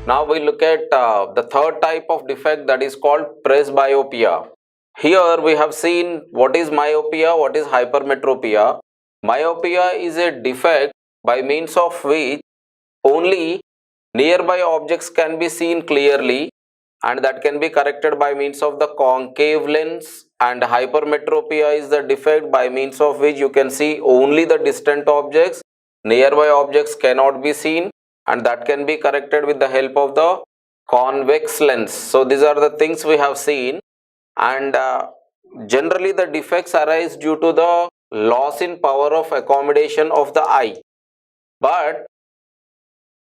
Now we look at the third type of defect, that is called presbyopia. Here we have seen what is myopia, what is hypermetropia. Myopia is a defect by means of which only nearby objects can be seen clearly, and that can be corrected by means of the concave lens. And hypermetropia is the defect by means of which you can see only the distant objects, nearby objects cannot be seen, and that can be corrected with the help of the convex lens. So these are the things we have seen, and generally the defects arise due to the loss in power of accommodation of the eye. But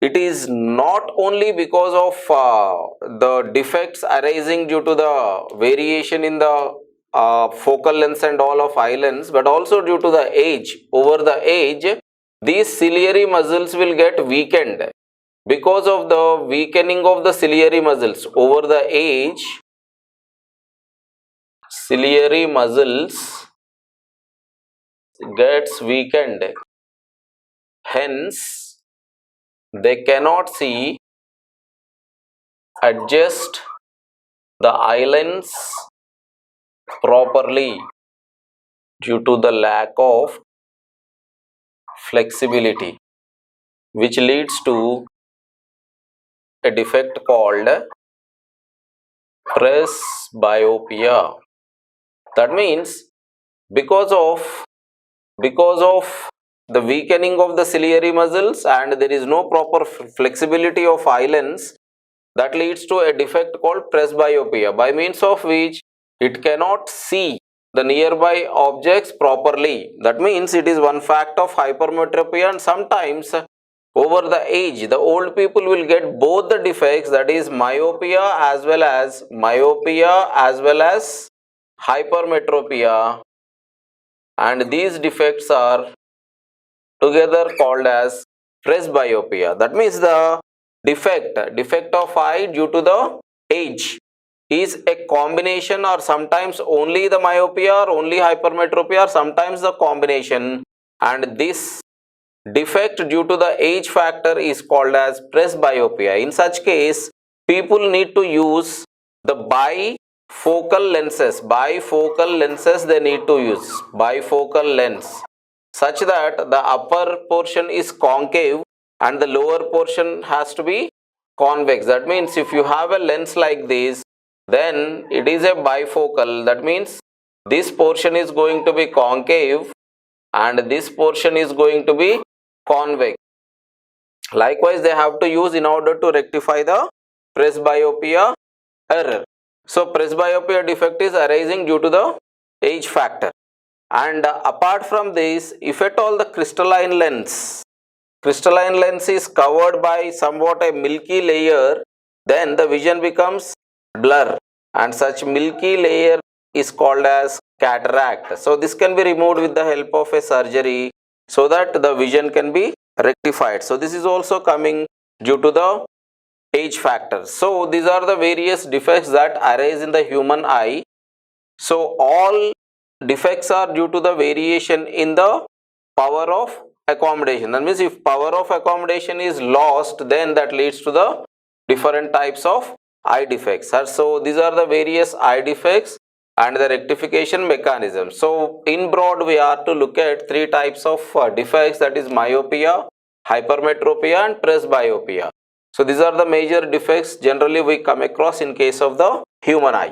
it is not only because of the defects arising due to the variation in the focal length and all of eye lens, but also due to the age. Over the age, these ciliary muscles will get weakened. Because of the weakening of the ciliary muscles over the age, ciliary muscles gets weakened. Hence, they cannot see, adjust the eye lens properly due to the lack of flexibility, which leads to a defect called presbyopia. That means because of the weakening of the ciliary muscles and there is no proper flexibility of eye lens, that leads to a defect called presbyopia, by means of which it cannot see the nearby objects properly. That means it is one fact of hypermetropia, and sometimes over the age the old people will get both the defects, that is myopia as well as hypermetropia, and these defects are together called as presbyopia. That means the defect of eye due to the age is a combination, or sometimes only the myopia or only hypermetropia, or sometimes the combination, and this defect due to the age factor is called as presbyopia. In such case, people need to use the bifocal lenses. They need to use bifocal lens, such that the upper portion is concave and the lower portion has to be convex. That means if you have a lens like this, then it is a bifocal. That means this portion is going to be concave and this portion is going to be convex. Likewise, they have to use in order to rectify the presbyopia error. So presbyopia defect is arising due to the age factor. And apart from this, if at all the crystalline lens is covered by somewhat a milky layer, then the vision becomes blur, and such milky layer is called as cataract. So this can be removed with the help of a surgery so that the vision can be rectified. So this is also coming due to the age factor. So these are the various defects that arise in the human eye. So all defects are due to the variation in the power of accommodation. That means if power of accommodation is lost, then that leads to the different types of eye defects. So these are the various eye defects and the rectification mechanism. So in broad, we are to look at three types of defects, that is myopia, hypermetropia and presbyopia. So these are the major defects generally we come across in case of the human eye.